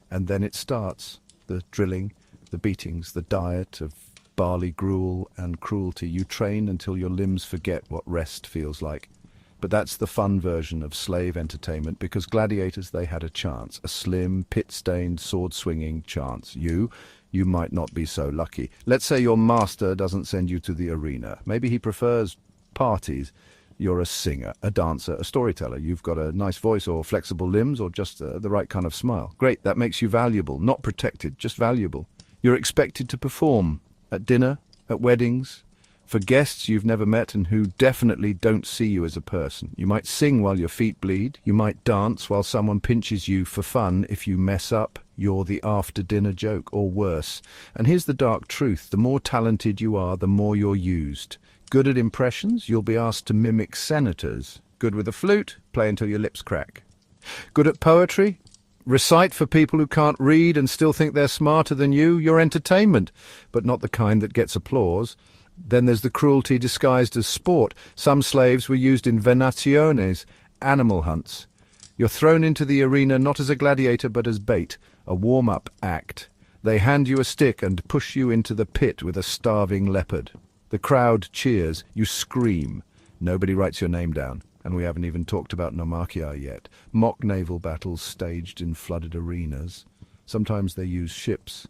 And then it starts. The drilling, the beatings, the diet of barley gruel and cruelty. You train until your limbs forget what rest feels like. But that's the fun version of slave entertainment, because gladiators, they had a chance. A slim, pit-stained, sword-swinging chance. You might not be so lucky. Let's say your master doesn't send you to the arena. Maybe he prefers parties. You're a singer, a dancer, a storyteller. You've got a nice voice or flexible limbs or just the right kind of smile. Great, that makes you valuable, not protected, just valuable. You're expected to perform at dinner, at weddings, for guests you've never met and who definitely don't see you as a person. You might sing while your feet bleed. You might dance while someone pinches you for fun. If you mess up, you're the after-dinner joke, or worse. And here's the dark truth. The more talented you are, the more you're used. Good at impressions, you'll be asked to mimic senators. Good with a flute, play until your lips crack. Good at poetry, recite for people who can't read and still think they're smarter than you. You're entertainment, but not the kind that gets applause. Then there's the cruelty disguised as sport. Some slaves were used in venationes, animal hunts. You're thrown into the arena not as a gladiator but as bait, a warm-up act. They hand you a stick and push you into the pit with a starving leopard. The crowd cheers. You scream. Nobody writes your name down. And we haven't even talked about Nomachia yet. Mock naval battles staged in flooded arenas. Sometimes they use ships.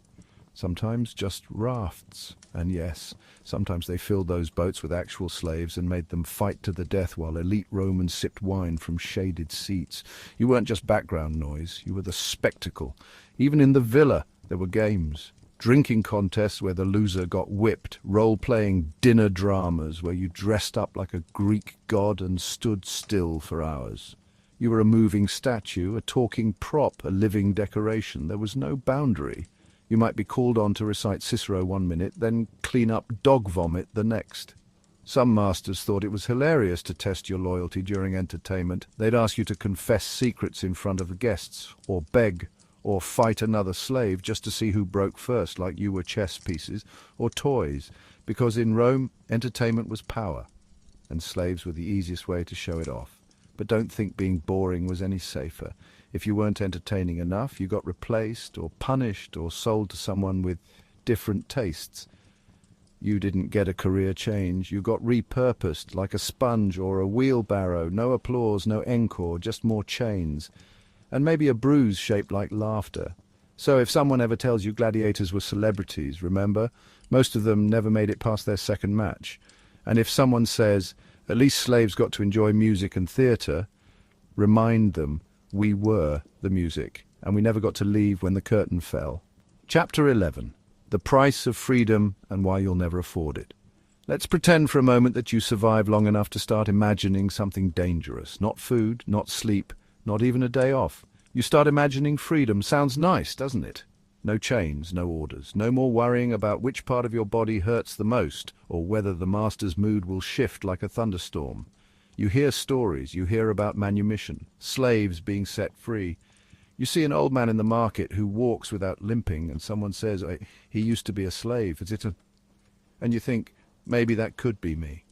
sometimes just rafts. And yes, sometimes they filled those boats with actual slaves and made them fight to the death while elite Romans sipped wine from shaded seats. You weren't just background noise, you were the spectacle. Even in the villa, there were games. Drinking contests where the loser got whipped, role-playing dinner dramas where you dressed up like a Greek god and stood still for hours. You were a moving statue, a talking prop, a living decoration. There was no boundary. You might be called on to recite Cicero one minute, then clean up dog vomit the next. Some masters thought it was hilarious to test your loyalty during entertainment. They'd ask you to confess secrets in front of the guests, or beg, or fight another slave just to see who broke first, like you were chess pieces or toys, because in Rome, entertainment was power, and slaves were the easiest way to show it off. But don't think being boring was any safer. If you weren't entertaining enough, you got replaced or punished or sold to someone with different tastes. You didn't get a career change. You got repurposed like a sponge or a wheelbarrow. No applause, no encore, just more chains. And maybe a bruise shaped like laughter. So if someone ever tells you gladiators were celebrities, remember, most of them never made it past their second match. And if someone says, at least slaves got to enjoy music and theatre, remind them we were the music, and we never got to leave when the curtain fell. Chapter 11. The Price of Freedom and Why You'll Never Afford It. Let's pretend for a moment that you survive long enough to start imagining something dangerous. Not food, not sleep, not even a day off. You start imagining freedom. Sounds nice, doesn't it? No chains, no orders, no more worrying about which part of your body hurts the most, or whether the master's mood will shift like a thunderstorm. You hear stories, you hear about manumission, slaves being set free. You see an old man in the market who walks without limping, and someone says, he used to be a slave. And you think, maybe that could be me.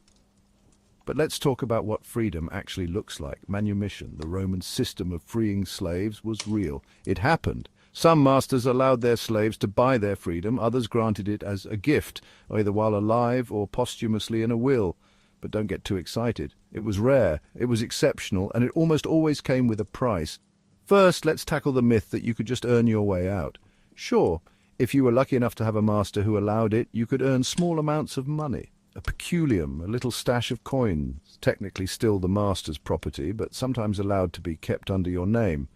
But let's talk about what freedom actually looks like. Manumission, the Roman system of freeing slaves, was real. It happened. Some masters allowed their slaves to buy their freedom, others granted it as a gift, either while alive or posthumously in a will. But don't get too excited. It was rare, it was exceptional, and it almost always came with a price. First, let's tackle the myth that you could just earn your way out. Sure, if you were lucky enough to have a master who allowed it, you could earn small amounts of money. A peculium, a little stash of coins, technically still the master's property, but sometimes allowed to be kept under your name.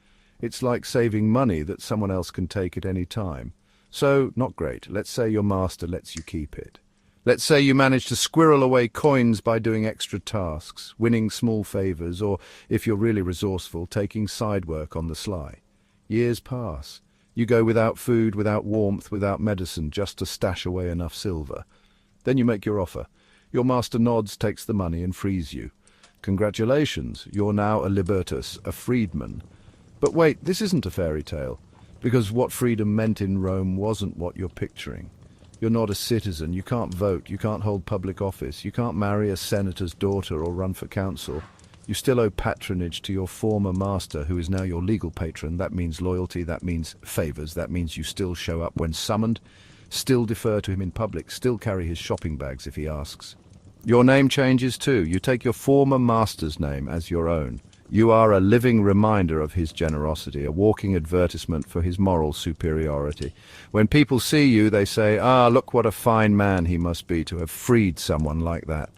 It's like saving money that someone else can take at any time. So, not great. Let's say your master lets you keep it. Let's say you manage to squirrel away coins by doing extra tasks, winning small favors, or, if you're really resourceful, taking side work on the sly. Years pass. You go without food, without warmth, without medicine, just to stash away enough silver. Then you make your offer. Your master nods, takes the money, and frees you. Congratulations, you're now a libertus, a freedman. But wait, this isn't a fairy tale, because what freedom meant in Rome wasn't what you're picturing. You're not a citizen, you can't vote, you can't hold public office, you can't marry a senator's daughter or run for council. You still owe patronage to your former master, who is now your legal patron. That means loyalty, that means favors, that means you still show up when summoned, still defer to him in public, still carry his shopping bags if he asks. Your name changes too. You take your former master's name as your own. You are a living reminder of his generosity, a walking advertisement for his moral superiority. When people see you, they say, look what a fine man he must be to have freed someone like that.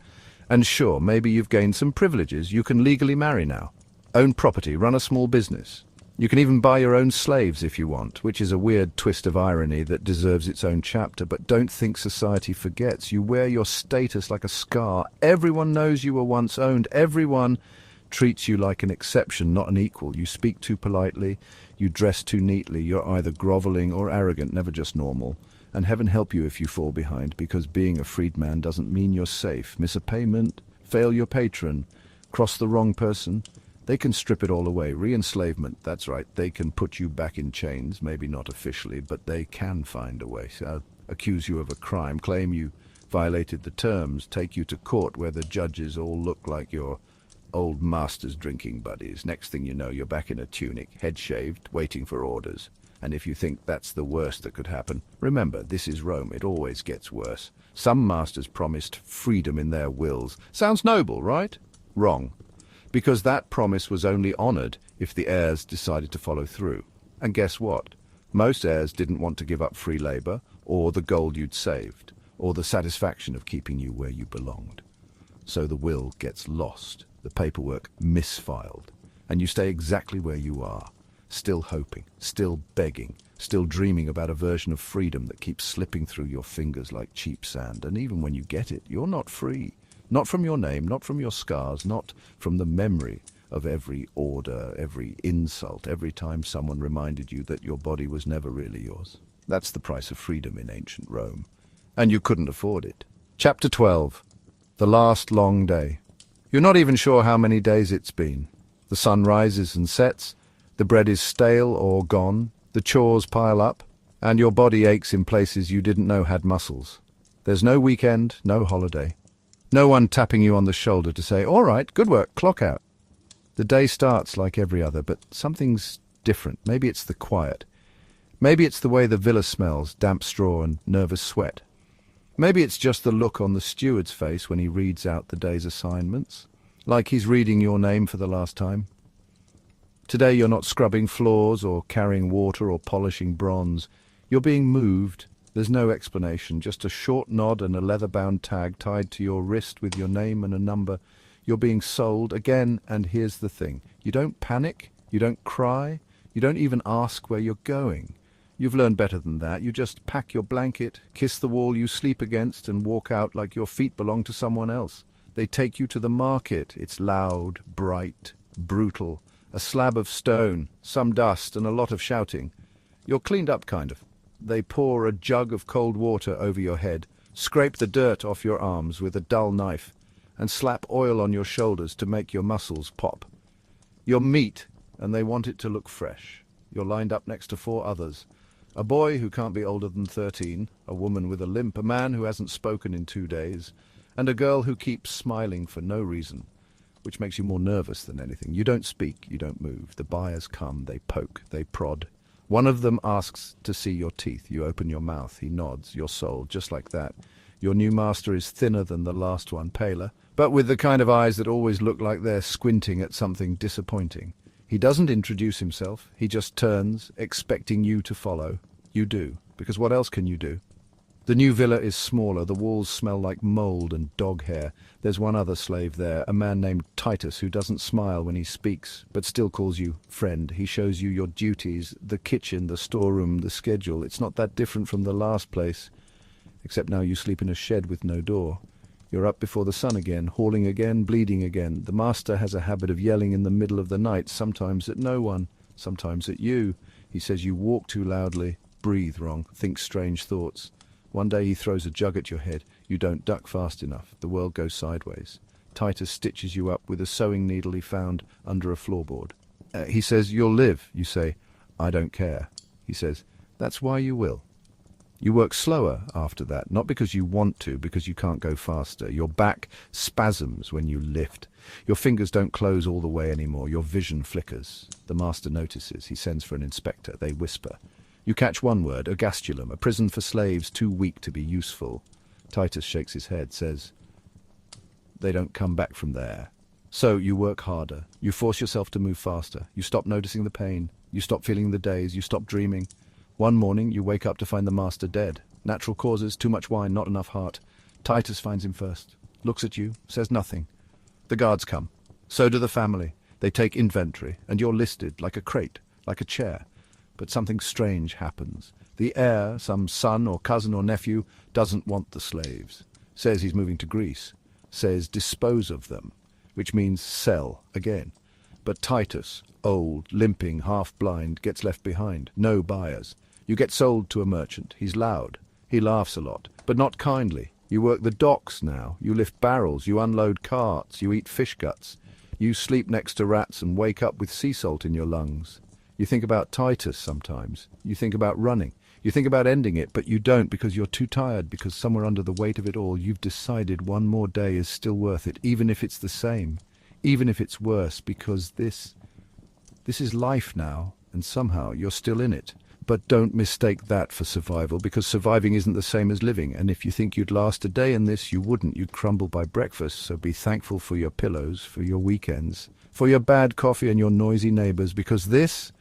And sure, maybe you've gained some privileges. You can legally marry now, own property, run a small business. You can even buy your own slaves if you want, which is a weird twist of irony that deserves its own chapter. But don't think society forgets. You wear your status like a scar. Everyone knows you were once owned. Everyone treats you like an exception, not an equal. You speak too politely, you dress too neatly, you're either groveling or arrogant, never just normal. And heaven help you if you fall behind, because being a freedman doesn't mean you're safe. Miss a payment, fail your patron, cross the wrong person, they can strip it all away. Re-enslavement, that's right, they can put you back in chains, maybe not officially, but they can find a way. So, accuse you of a crime, claim you violated the terms, take you to court where the judges all look like your old master's drinking buddies. Next thing you know, you're back in a tunic, head shaved, waiting for orders. And if you think that's the worst that could happen, remember, this is Rome. It always gets worse. Some masters promised freedom in their wills. Sounds noble, right? Wrong. Because that promise was only honored if the heirs decided to follow through. And guess what? Most heirs didn't want to give up free labor or the gold you'd saved, or the satisfaction of keeping you where you belonged. So the will gets lost, the paperwork misfiled, and you stay exactly where you are, still hoping, still begging, still dreaming about a version of freedom that keeps slipping through your fingers like cheap sand. And even when you get it, you're not free. Not from your name, not from your scars, not from the memory of every order, every insult, every time someone reminded you that your body was never really yours. That's the price of freedom in ancient Rome. And you couldn't afford it. Chapter 12. The last long day. You're not even sure how many days it's been. The sun rises and sets, the bread is stale or gone, the chores pile up, and your body aches in places you didn't know had muscles. There's no weekend, no holiday. No one tapping you on the shoulder to say, "All right, good work, clock out." The day starts like every other, but something's different. Maybe it's the quiet. Maybe it's the way the villa smells, damp straw and nervous sweat. Maybe it's just the look on the steward's face when he reads out the day's assignments, like he's reading your name for the last time. Today you're not scrubbing floors or carrying water or polishing bronze. You're being moved. There's no explanation, just a short nod and a leather-bound tag tied to your wrist with your name and a number. You're being sold again, and here's the thing. You don't panic, you don't cry, you don't even ask where you're going. You've learned better than that. You just pack your blanket, kiss the wall you sleep against, and walk out like your feet belong to someone else. They take you to the market. It's loud, bright, brutal. A slab of stone, some dust, and a lot of shouting. You're cleaned up, kind of. They pour a jug of cold water over your head, scrape the dirt off your arms with a dull knife, and slap oil on your shoulders to make your muscles pop. You're meat, and they want it to look fresh. You're lined up next to 4 others. A boy who can't be older than 13, a woman with a limp, a man who hasn't spoken in 2 days, and a girl who keeps smiling for no reason, which makes you more nervous than anything. You don't speak, you don't move. The buyers come, they poke, they prod. One of them asks to see your teeth. You open your mouth, he nods, you're sold, just like that. Your new master is thinner than the last one, paler, but with the kind of eyes that always look like they're squinting at something disappointing. He doesn't introduce himself, he just turns, expecting you to follow. You do, because what else can you do? The new villa is smaller, the walls smell like mold and dog hair. There's one other slave there, a man named Titus, who doesn't smile when he speaks, but still calls you friend. He shows you your duties, the kitchen, the storeroom, the schedule. It's not that different from the last place, except now you sleep in a shed with no door. You're up before the sun again, hauling again, bleeding again. The master has a habit of yelling in the middle of the night, sometimes at no one, sometimes at you. He says you walk too loudly, breathe wrong, think strange thoughts. One day he throws a jug at your head. You don't duck fast enough. The world goes sideways. Titus stitches you up with a sewing needle he found under a floorboard. He says, "You'll live." You say, "I don't care." He says, "That's why you will." You work slower after that, not because you want to, because you can't go faster. Your back spasms when you lift. Your fingers don't close all the way anymore. Your vision flickers. The master notices. He sends for an inspector. They whisper. You catch one word, ergastulum, a prison for slaves too weak to be useful. Titus shakes his head, says, "They don't come back from there." So you work harder. You force yourself to move faster. You stop noticing the pain. You stop feeling the days. You stop dreaming. One morning you wake up to find the master dead. Natural causes, too much wine, not enough heart. Titus finds him first, looks at you, says nothing. The guards come. So do the family. They take inventory, and you're listed like a crate, like a chair. But something strange happens. The heir, some son or cousin or nephew, doesn't want the slaves. Says he's moving to Greece. Says dispose of them, which means sell again. But Titus, old, limping, half-blind, gets left behind. No buyers. You get sold to a merchant. He's loud. He laughs a lot, but not kindly. You work the docks now. You lift barrels. You unload carts. You eat fish guts. You sleep next to rats and wake up with sea salt in your lungs. You think about Titus sometimes. You think about running. You think about ending it, but you don't because you're too tired, because somewhere under the weight of it all, you've decided one more day is still worth it, even if it's the same, even if it's worse, because this is life now, and somehow you're still in it. But don't mistake that for survival, because surviving isn't the same as living, and if you think you'd last a day in this, you wouldn't. You'd crumble by breakfast, so be thankful for your pillows, for your weekends, for your bad coffee and your noisy neighbors, because this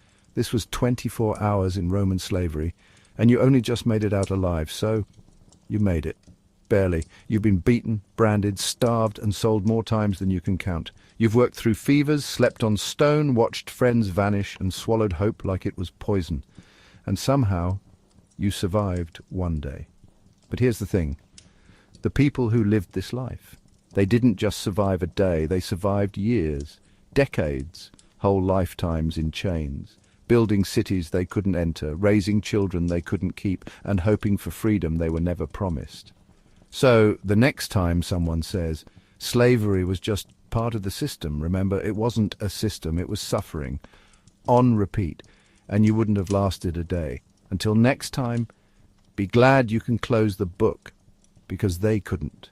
was 24 hours in Roman slavery, And you only just made it out alive, so you made it. Barely. You've been beaten, branded, starved, and sold more times than you can count. You've worked through fevers, slept on stone, watched friends vanish, and swallowed hope like it was poison. And somehow, you survived one day. But here's the thing. The people who lived this life, they didn't just survive a day, they survived years, decades, whole lifetimes in chains, building cities they couldn't enter, raising children they couldn't keep, and hoping for freedom they were never promised. So, the next time someone says, slavery was just part of the system, remember, it wasn't a system, it was suffering, on repeat, and you wouldn't have lasted a day. Until next time, be glad you can close the book, because they couldn't.